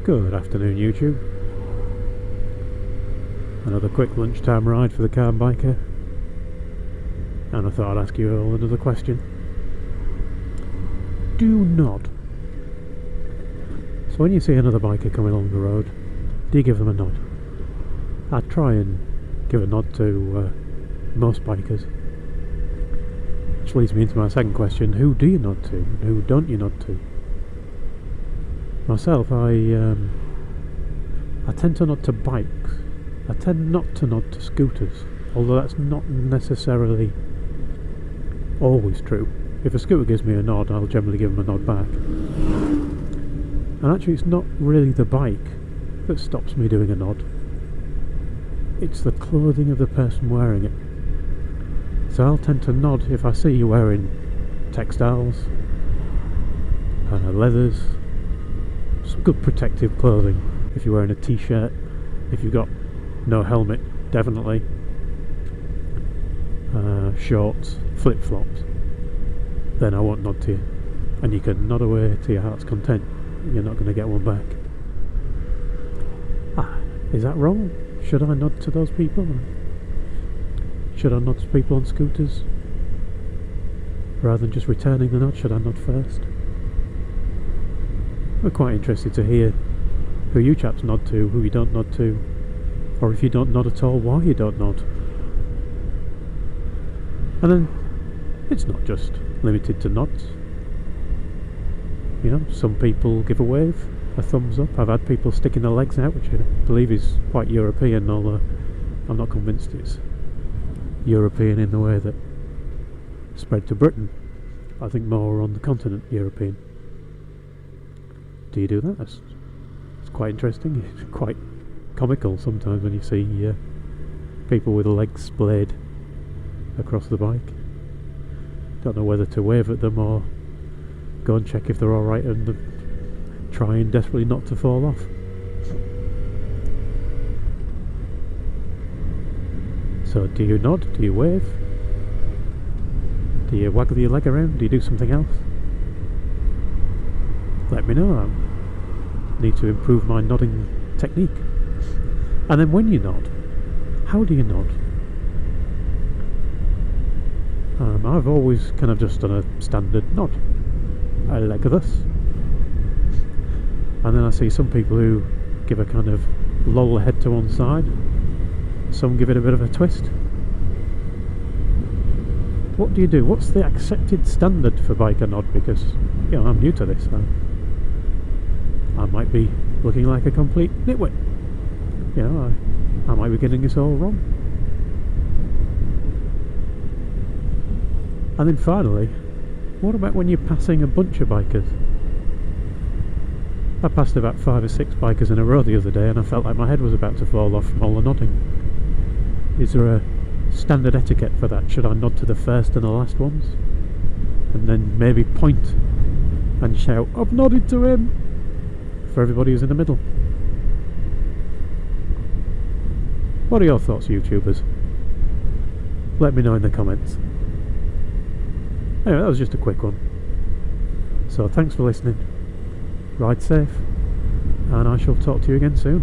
Good afternoon, YouTube. Another quick lunchtime ride for the car and biker. And I thought I'd ask you all another question. Do nod. So when you see another biker coming along the road, do you give them a nod? I try and give a nod to most bikers. Which leads me into my second question: who do you nod to, and who don't you nod to? Myself, I tend to nod to bikes. I tend not to nod to scooters, although that's not necessarily always true. If a scooter gives me a nod, I'll generally give them a nod back. And actually, it's not really the bike that stops me doing a nod. It's the clothing of the person wearing it. So I'll tend to nod if I see you wearing textiles, leathers, some good protective clothing. If you're wearing a t-shirt, if you've got no helmet, definitely. Shorts, flip-flops, then I won't nod to you. And you can nod away to your heart's content. You're not going to get one back. Is that wrong? Should I nod to those people? Should I nod to people on scooters? Rather than just returning the nod, should I nod first? We're quite interested to hear who you chaps nod to, who you don't nod to, or if you don't nod at all, why you don't nod. And then, it's not just limited to nods. You know, some people give a wave, a thumbs up. I've had people sticking their legs out, which I believe is quite European, although I'm not convinced it's European in the way that spread to Britain. I think more on the continent European. Do you do that? It's quite interesting. It's quite comical sometimes when you see people with legs splayed across the bike. Don't know whether to wave at them or go and check if they're alright and trying desperately not to fall off. So do you nod? Do you wave? Do you waggle your leg around? Do you do something else? Let me know. I need to improve my nodding technique. And then when you nod, how do you nod? I've always kind of just done a standard nod. I like this. And then I see some people who give a kind of loll head to one side. Some give it a bit of a twist. What do you do? What's the accepted standard for biker nod? Because, you know, I'm new to this. I might be looking like a complete nitwit. You know, I might be getting this all wrong. And then finally, what about when you're passing a bunch of bikers? I passed about 5 or 6 bikers in a row the other day and I felt like my head was about to fall off from all the nodding. Is there a standard etiquette for that? Should I nod to the first and the last ones? And then maybe point and shout, "I've nodded to him!" for everybody who's in the middle. What are your thoughts, YouTubers? Let me know in the comments. Anyway, that was just a quick one. So thanks for listening. Ride safe, and I shall talk to you again soon.